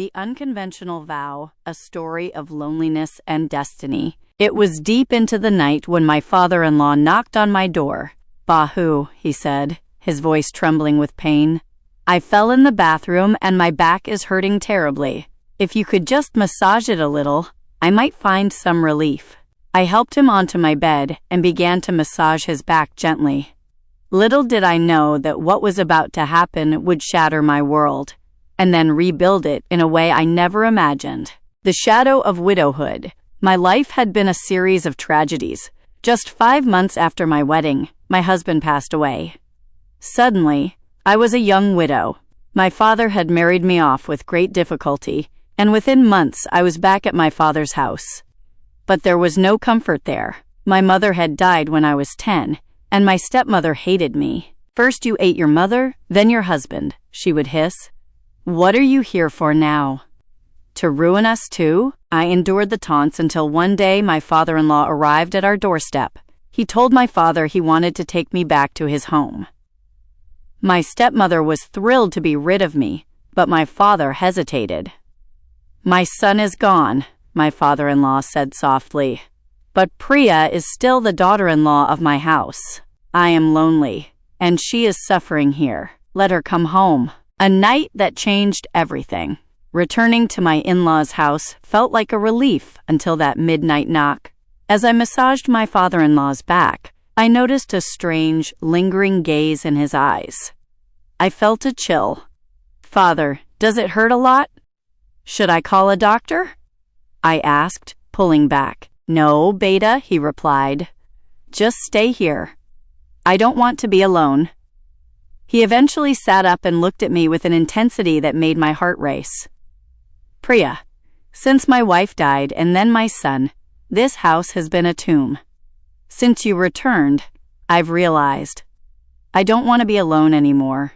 The Unconventional Vow, a story of loneliness and destiny. It was deep into the night when my father-in-law knocked on my door. "Bahu," he said, his voice trembling with pain. "I fell in the bathroom and my back is hurting terribly. If you could just massage it a little, I might find some relief." I helped him onto my bed and began to massage his back gently. Little did I know that what was about to happen would shatter my world, and then rebuild it in a way I never imagined. The shadow of widowhood. My life had been a series of tragedies. Just 5 months after my wedding, my husband passed away. Suddenly, I was a young widow. My father had married me off with great difficulty, and within months I was back at my father's house. But there was no comfort there. My mother had died when I was 10, and my stepmother hated me. "First you ate your mother, then your husband," she would hiss. "What are you here for now? To ruin us too?" I endured the taunts until one day my father-in-law arrived at our doorstep. He told my father he wanted to take me back to his home. My stepmother was thrilled to be rid of me, but my father hesitated. "My son is gone," my father-in-law said softly. "But Priya is still the daughter-in-law of my house. I am lonely, and she is suffering here. Let her come home." A night that changed everything. Returning to my in-laws' house felt like a relief until that midnight knock. As I massaged my father-in-law's back, I noticed a strange, lingering gaze in his eyes. I felt a chill. "Father, does it hurt a lot? Should I call a doctor?" I asked, pulling back. "No, Beta," he replied. "Just stay here. I don't want to be alone." He eventually sat up and looked at me with an intensity that made my heart race. "Priya, since my wife died and then my son, this house has been a tomb. Since you returned, I've realized I don't want to be alone anymore.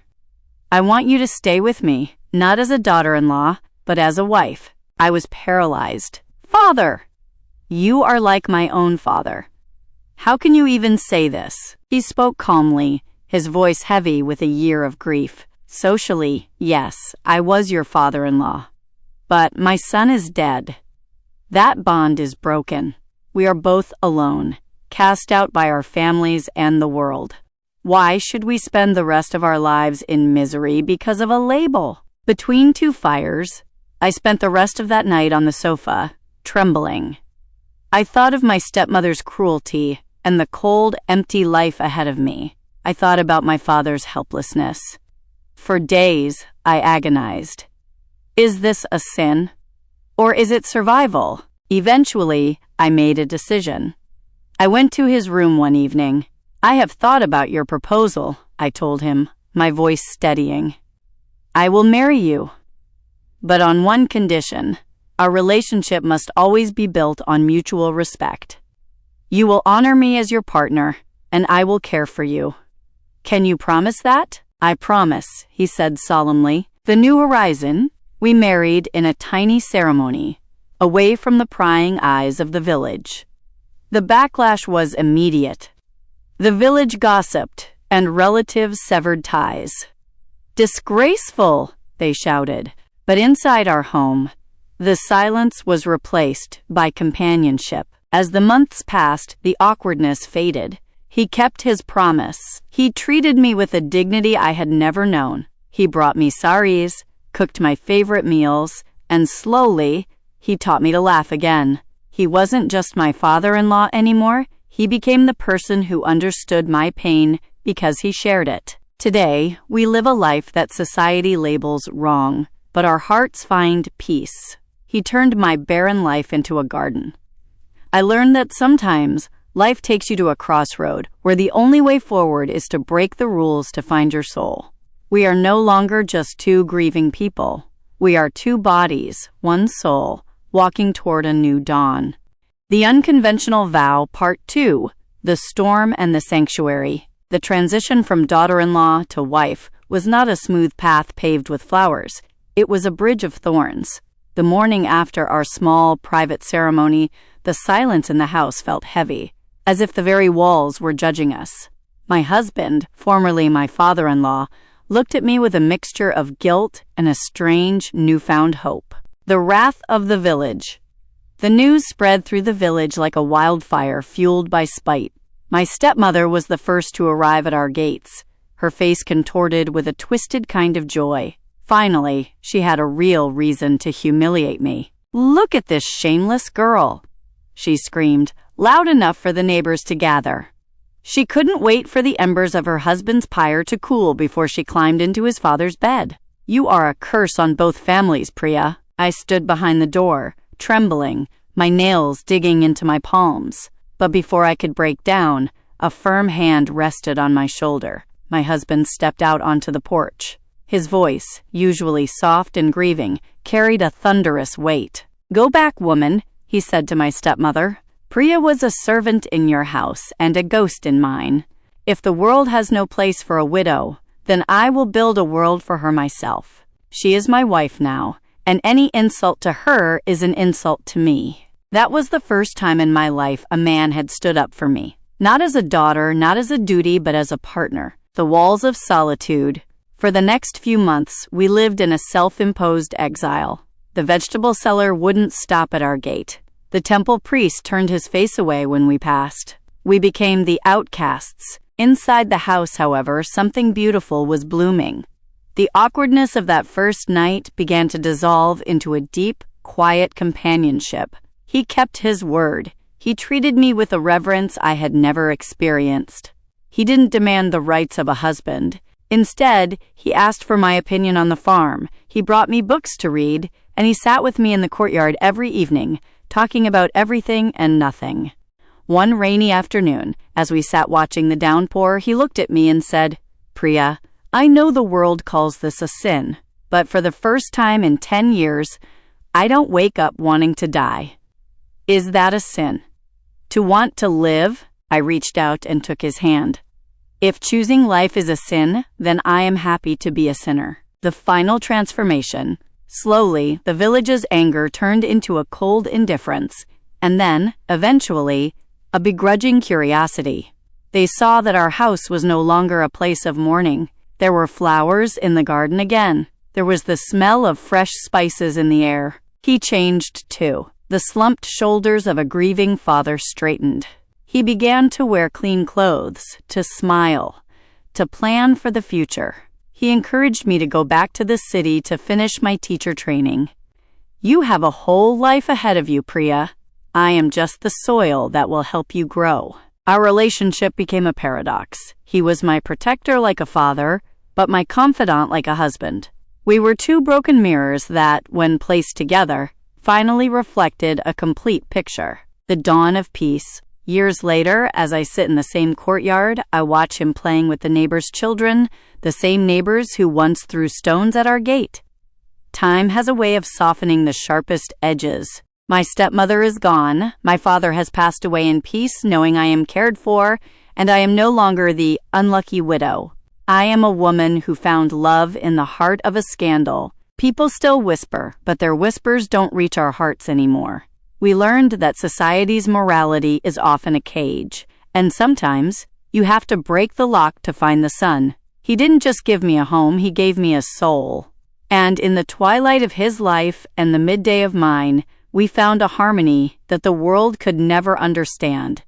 I want you to stay with me, not as a daughter-in-law, but as a wife." I was paralyzed. "Father, you are like my own father. How can you even say this?" He spoke calmly, his voice heavy with a year of grief. "Socially, yes, I was your father-in-law. But my son is dead. That bond is broken. We are both alone, cast out by our families and the world. Why should we spend the rest of our lives in misery because of a label?" Between two fires, I spent the rest of that night on the sofa, trembling. I thought of my stepmother's cruelty and the cold, empty life ahead of me. I thought about my father's helplessness. For days, I agonized. Is this a sin? Or is it survival? Eventually, I made a decision. I went to his room one evening. "I have thought about your proposal," I told him, my voice steadying. "I will marry you. But on one condition, our relationship must always be built on mutual respect. You will honor me as your partner, and I will care for you. Can you promise that?" "I promise," he said solemnly. The new horizon. We married in a tiny ceremony, away from the prying eyes of the village. The backlash was immediate. The village gossiped, and relatives severed ties. "Disgraceful," they shouted. But inside our home, the silence was replaced by companionship. As the months passed, the awkwardness faded. He kept his promise. He treated me with a dignity I had never known. He brought me saris, cooked my favorite meals, and slowly, he taught me to laugh again. He wasn't just my father-in-law anymore. He became the person who understood my pain because he shared it. Today, we live a life that society labels wrong, but our hearts find peace. He turned my barren life into a garden. I learned that sometimes life takes you to a crossroad where the only way forward is to break the rules to find your soul. We are no longer just two grieving people. We are two bodies, one soul, walking toward a new dawn. The Unconventional Vow, Part 2, The Storm and the Sanctuary. The transition from daughter-in-law to wife was not a smooth path paved with flowers. It was a bridge of thorns. The morning after our small, private ceremony, the silence in the house felt heavy, as if the very walls were judging us. My husband, formerly my father-in-law, looked at me with a mixture of guilt and a strange, newfound hope. The wrath of the village. The news spread through the village like a wildfire fueled by spite. My stepmother was the first to arrive at our gates, her face contorted with a twisted kind of joy. Finally, she had a real reason to humiliate me. "Look at this shameless girl," she screamed, loud enough for the neighbors to gather. She couldn't wait for the embers of her husband's pyre to cool before she climbed into his father's bed. "You are a curse on both families, Priya." I stood behind the door, trembling, my nails digging into my palms. But before I could break down, a firm hand rested on my shoulder. My husband stepped out onto the porch. His voice, usually soft and grieving, carried a thunderous weight. "Go back, woman," he said to my stepmother. "Priya was a servant in your house and a ghost in mine. If the world has no place for a widow, then I will build a world for her myself. She is my wife now, and any insult to her is an insult to me." That was the first time in my life a man had stood up for me. Not as a daughter, not as a duty, but as a partner. The walls of solitude. For the next few months, we lived in a self-imposed exile. The vegetable seller wouldn't stop at our gate. The temple priest turned his face away when we passed. We became the outcasts. Inside the house, however, something beautiful was blooming. The awkwardness of that first night began to dissolve into a deep, quiet companionship. He kept his word. He treated me with a reverence I had never experienced. He didn't demand the rights of a husband. Instead, he asked for my opinion on the farm. He brought me books to read, and he sat with me in the courtyard every evening, talking about everything and nothing. One rainy afternoon, as we sat watching the downpour, he looked at me and said, "Priya, I know the world calls this a sin, but for the first time in 10 years, I don't wake up wanting to die. Is that a sin? To want to live?" I reached out and took his hand. "If choosing life is a sin, then I am happy to be a sinner." The final transformation. Slowly, the village's anger turned into a cold indifference, and then, eventually, a begrudging curiosity. They saw that our house was no longer a place of mourning. There were flowers in the garden again. There was the smell of fresh spices in the air. He changed, too. The slumped shoulders of a grieving father straightened. He began to wear clean clothes, to smile, to plan for the future. He encouraged me to go back to the city to finish my teacher training. "You have a whole life ahead of you, Priya. I am just the soil that will help you grow." Our relationship became a paradox. He was my protector like a father, but my confidant like a husband. We were two broken mirrors that, when placed together, finally reflected a complete picture. The dawn of peace. Years later, as I sit in the same courtyard, I watch him playing with the neighbors' children, the same neighbors who once threw stones at our gate. Time has a way of softening the sharpest edges. My stepmother is gone, my father has passed away in peace, knowing I am cared for, and I am no longer the unlucky widow. I am a woman who found love in the heart of a scandal. People still whisper, but their whispers don't reach our hearts anymore. We learned that society's morality is often a cage, and sometimes you have to break the lock to find the sun. He didn't just give me a home, he gave me a soul. And in the twilight of his life and the midday of mine, we found a harmony that the world could never understand.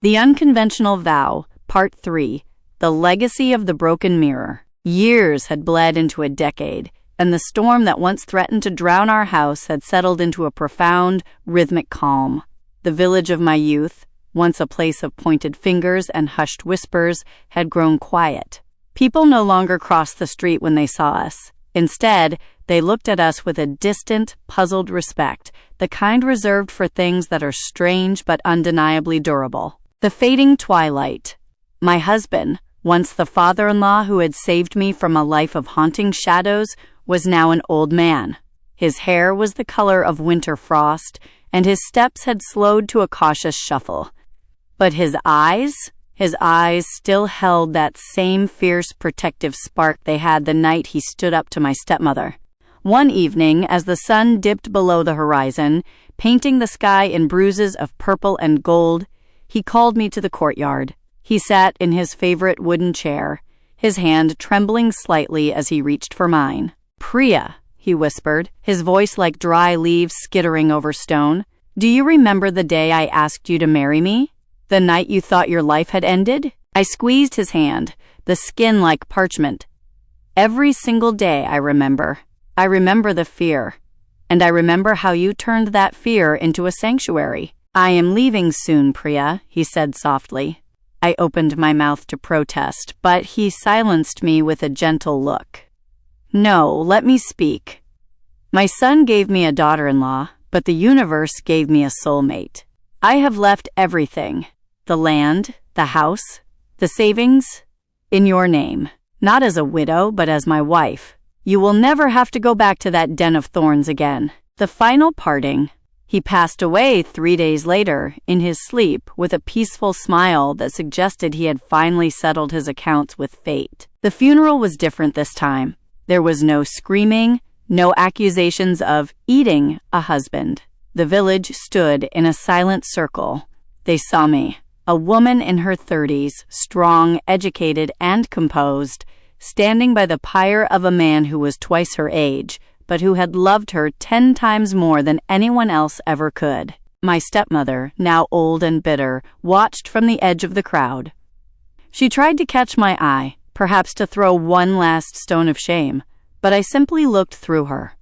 The Unconventional Vow, Part 3, The Legacy of the Broken Mirror. Years had bled into a decade, and the storm that once threatened to drown our house had settled into a profound, rhythmic calm. The village of my youth, once a place of pointed fingers and hushed whispers, had grown quiet. People no longer crossed the street when they saw us. Instead, they looked at us with a distant, puzzled respect, the kind reserved for things that are strange but undeniably durable. The fading twilight. My husband, once the father-in-law who had saved me from a life of haunting shadows, was now an old man. His hair was the color of winter frost, and his steps had slowed to a cautious shuffle. But his eyes still held that same fierce protective spark they had the night he stood up to my stepmother. One evening, as the sun dipped below the horizon, painting the sky in bruises of purple and gold, he called me to the courtyard. He sat in his favorite wooden chair, his hand trembling slightly as he reached for mine. "Priya," he whispered, his voice like dry leaves skittering over stone. "Do you remember the day I asked you to marry me? The night you thought your life had ended?" I squeezed his hand, the skin like parchment. "Every single day I remember. I remember the fear. And I remember how you turned that fear into a sanctuary." "I am leaving soon, Priya," he said softly. I opened my mouth to protest, but he silenced me with a gentle look. "No, let me speak. My son gave me a daughter-in-law, but the universe gave me a soulmate. I have left everything, the land, the house, the savings, in your name, not as a widow, but as my wife. You will never have to go back to that den of thorns again." The final parting. He passed away 3 days later, in his sleep, with a peaceful smile that suggested he had finally settled his accounts with fate. The funeral was different this time. There was no screaming, no accusations of eating a husband. The village stood in a silent circle. They saw me, a woman in her 30s, strong, educated, and composed, standing by the pyre of a man who was twice her age, but who had loved her 10 times more than anyone else ever could. My stepmother, now old and bitter, watched from the edge of the crowd. She tried to catch my eye, perhaps to throw one last stone of shame, but I simply looked through her.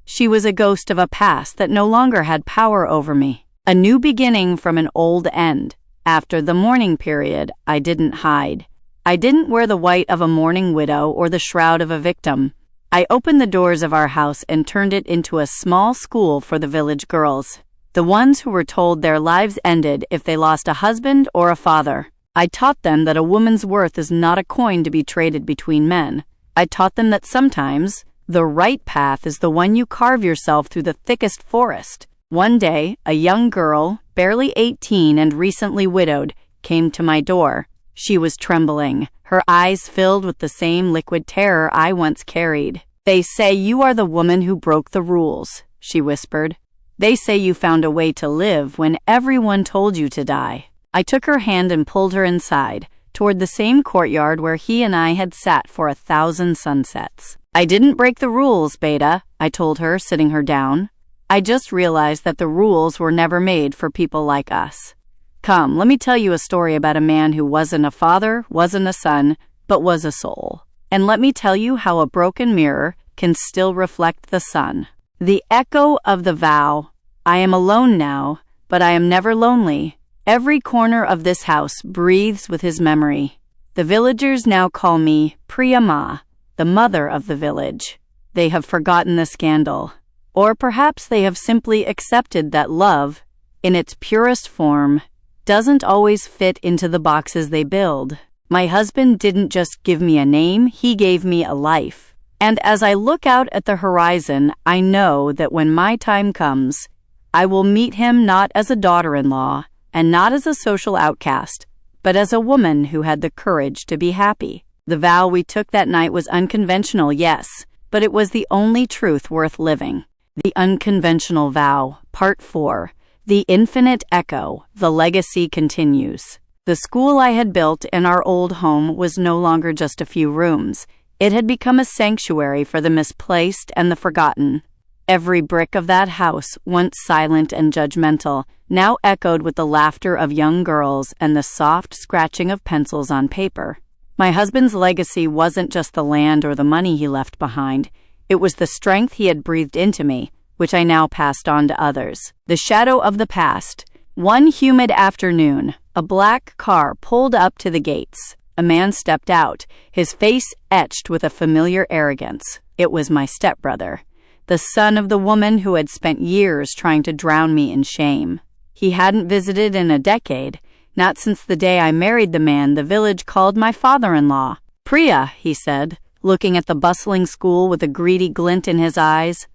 She was a ghost of a past that no longer had power over me, a new beginning from an old end. After the mourning period, I didn't hide. I didn't wear the white of a mourning widow or the shroud of a victim. I opened the doors of our house and turned it into a small school for the village girls, the ones who were told their lives ended if they lost a husband or a father. I taught them that a woman's worth is not a coin to be traded between men. I taught them that sometimes the right path is the one you carve yourself through the thickest forest. One day, a young girl, barely 18 and recently widowed, came to my door. She was trembling, her eyes filled with the same liquid terror I once carried. "They say you are the woman who broke the rules," she whispered. "They say you found a way to live when everyone told you to die." I took her hand and pulled her inside, toward the same courtyard where he and I had sat for 1,000 sunsets. "I didn't break the rules, Beta," I told her, sitting her down. "I just realized that the rules were never made for people like us. Come, let me tell you a story about a man who wasn't a father, wasn't a son, but was a soul. And let me tell you how a broken mirror can still reflect the sun." The echo of the vow. I am alone now, but I am never lonely. Every corner of this house breathes with his memory. The villagers now call me Priya Ma, the mother of the village. They have forgotten the scandal. Or perhaps they have simply accepted that love, in its purest form, doesn't always fit into the boxes they build. My husband didn't just give me a name, he gave me a life. And as I look out at the horizon, I know that when my time comes, I will meet him not as a daughter-in-law and not as a social outcast, but as a woman who had the courage to be happy. The vow we took that night was unconventional, yes, but it was the only truth worth living. The Unconventional Vow, Part 4. The Infinite Echo, the legacy continues. The school I had built in our old home was no longer just a few rooms. It had become a sanctuary for the misplaced and the forgotten. Every brick of that house, once silent and judgmental, now echoed with the laughter of young girls and the soft scratching of pencils on paper. My husband's legacy wasn't just the land or the money he left behind. It was the strength he had breathed into me, which I now passed on to others. The shadow of the past. One humid afternoon, a black car pulled up to the gates. A man stepped out, his face etched with a familiar arrogance. It was my stepbrother, the son of the woman who had spent years trying to drown me in shame. He hadn't visited in a decade, not since the day I married the man the village called my father-in-law. "Priya," he said, looking at the bustling school with a greedy glint in his eyes.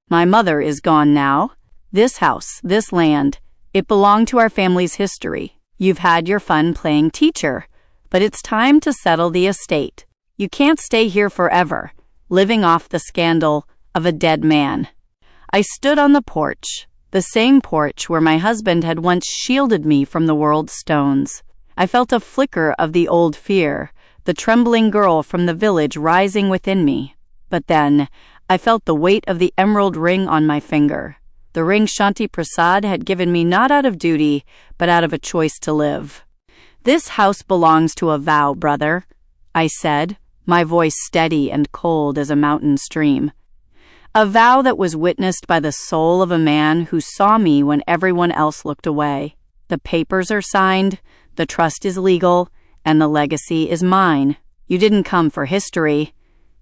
"My mother is gone now. This house, this land, it belonged to our family's history. You've had your fun playing teacher, but it's time to settle the estate. You can't stay here forever, living off the scandal of a dead man." I stood on the porch, the same porch where my husband had once shielded me from the world's stones. I felt a flicker of the old fear, the trembling girl from the village rising within me. But then, I felt the weight of the emerald ring on my finger. The ring Shanti Prasad had given me not out of duty, but out of a choice to live. "This house belongs to a vow, brother," I said, my voice steady and cold as a mountain stream. A vow that was witnessed by the soul of a man who saw me when everyone else looked away. The papers are signed, the trust is legal, and the legacy is mine. You didn't come for history.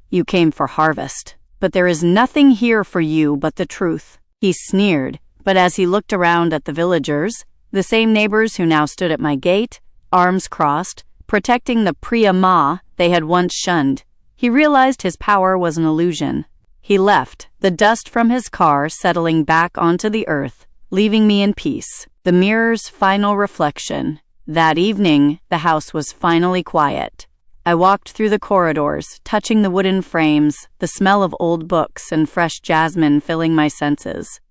You came for harvest. But there is nothing here for you but the truth. He sneered, but as he looked around at the villagers, the same neighbors who now stood at my gate, arms crossed, protecting the Priya Ma they had once shunned, he realized his power was an illusion. He left, the dust from his car settling back onto the earth, leaving me in peace. The mirror's final reflection. That evening, the house was finally quiet. I walked through the corridors, touching the wooden frames, the smell of old books and fresh jasmine filling my senses.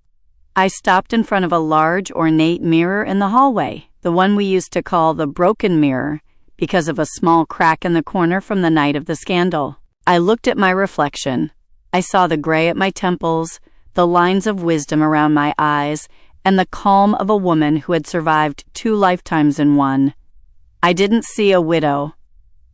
I stopped in front of a large, ornate mirror in the hallway, the one we used to call the broken mirror, because of a small crack in the corner from the night of the scandal. I looked at my reflection. I saw the gray at my temples, the lines of wisdom around my eyes, and the calm of a woman who had survived 2 lifetimes in one. I didn't see a widow.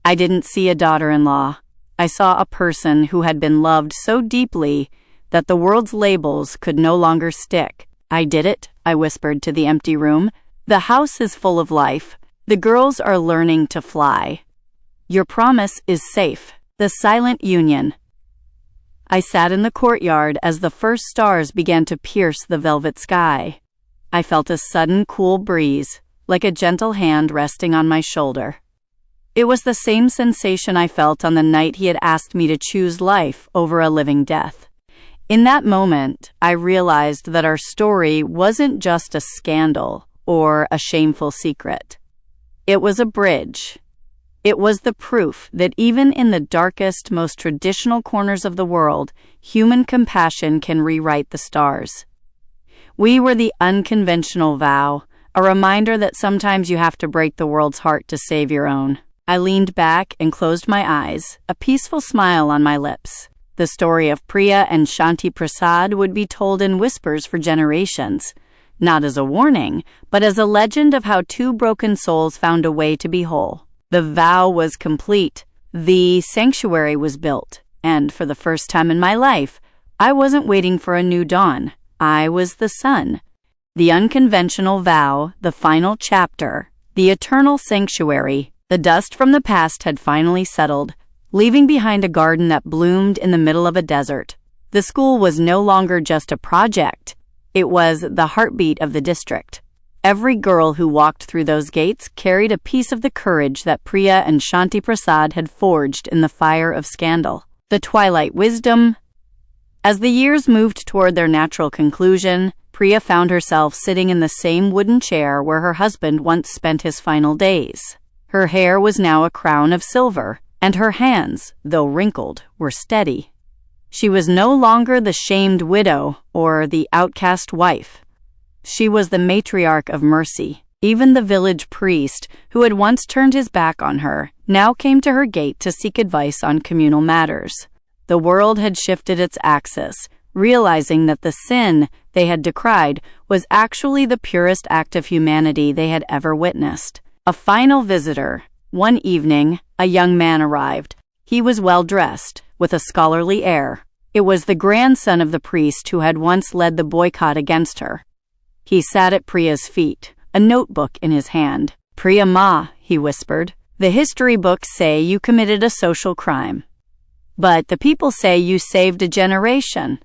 I didn't see a daughter-in-law. I saw a person who had been loved so deeply that the world's labels could no longer stick. "I did it," I whispered to the empty room. "The house is full of life. The girls are learning to fly. Your promise is safe." The silent union. I sat in the courtyard as the first stars began to pierce the velvet sky. I felt a sudden cool breeze, like a gentle hand resting on my shoulder. It was the same sensation I felt on the night he had asked me to choose life over a living death. In that moment, I realized that our story wasn't just a scandal or a shameful secret. It was a bridge. It was the proof that even in the darkest, most traditional corners of the world, human compassion can rewrite the stars. We were the unconventional vow, a reminder that sometimes you have to break the world's heart to save your own. I leaned back and closed my eyes, a peaceful smile on my lips. The story of Priya and Shanti Prasad would be told in whispers for generations, not as a warning, but as a legend of how 2 broken souls found a way to be whole. The vow was complete. The sanctuary was built, and for the first time in my life, I wasn't waiting for a new dawn. I was the sun. The unconventional vow, the final chapter, the eternal sanctuary. The dust from the past had finally settled, leaving behind a garden that bloomed in the middle of a desert. The school was no longer just a project. It was the heartbeat of the district. Every girl who walked through those gates carried a piece of the courage that Priya and Shanti Prasad had forged in the fire of scandal. The twilight wisdom. As the years moved toward their natural conclusion, Priya found herself sitting in the same wooden chair where her husband once spent his final days. Her hair was now a crown of silver, and her hands, though wrinkled, were steady. She was no longer the shamed widow or the outcast wife. She was the matriarch of mercy. Even the village priest, who had once turned his back on her, now came to her gate to seek advice on communal matters. The world had shifted its axis, realizing that the sin they had decried was actually the purest act of humanity they had ever witnessed. A final visitor. One evening, a young man arrived. He was well-dressed, with a scholarly air. It was the grandson of the priest who had once led the boycott against her. He sat at Priya's feet, a notebook in his hand. "Priya Ma," he whispered, "the history books say you committed a social crime. But the people say you saved a generation.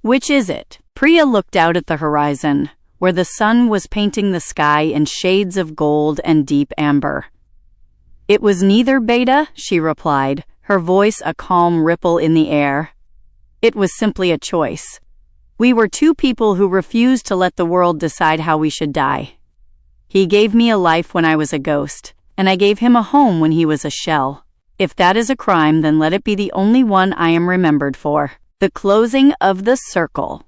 Which is it?" Priya looked out at the horizon, where the sun was painting the sky in shades of gold and deep amber. "It was neither, Beta," she replied, her voice a calm ripple in the air. "It was simply a choice. We were 2 people who refused to let the world decide how we should die. He gave me a life when I was a ghost, and I gave him a home when he was a shell. If that is a crime, then let it be the only one I am remembered for." The closing of the circle.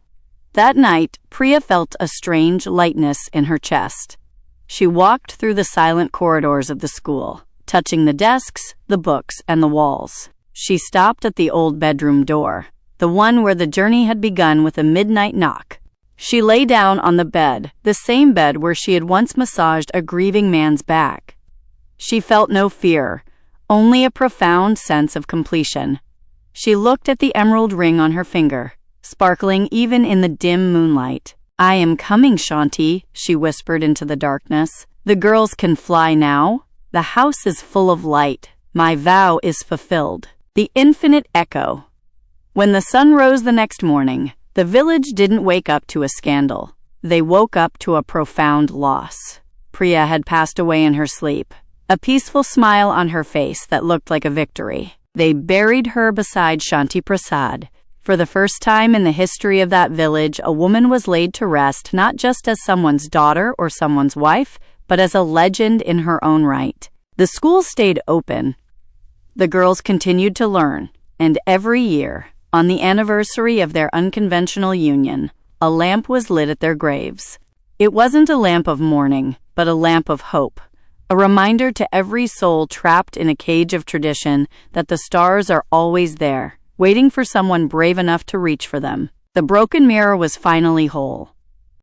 That night, Priya felt a strange lightness in her chest. She walked through the silent corridors of the school, touching the desks, the books, and the walls. She stopped at the old bedroom door. the one where the journey had begun with a midnight knock. She lay down on the bed, the same bed where she had once massaged a grieving man's back. She felt no fear, only a profound sense of completion. She looked at the emerald ring on her finger, sparkling even in the dim moonlight. "I am coming, Shanti," she whispered into the darkness. "The girls can fly now. The house is full of light. My vow is fulfilled." The infinite echo. When the sun rose the next morning, the village didn't wake up to a scandal. They woke up to a profound loss. Priya had passed away in her sleep, a peaceful smile on her face that looked like a victory. They buried her beside Shanti Prasad. For the first time in the history of that village, a woman was laid to rest not just as someone's daughter or someone's wife, but as a legend in her own right. The school stayed open. The girls continued to learn, and every year, on the anniversary of their unconventional union, a lamp was lit at their graves. It wasn't a lamp of mourning, but a lamp of hope, a reminder to every soul trapped in a cage of tradition that the stars are always there, waiting for someone brave enough to reach for them. The broken mirror was finally whole.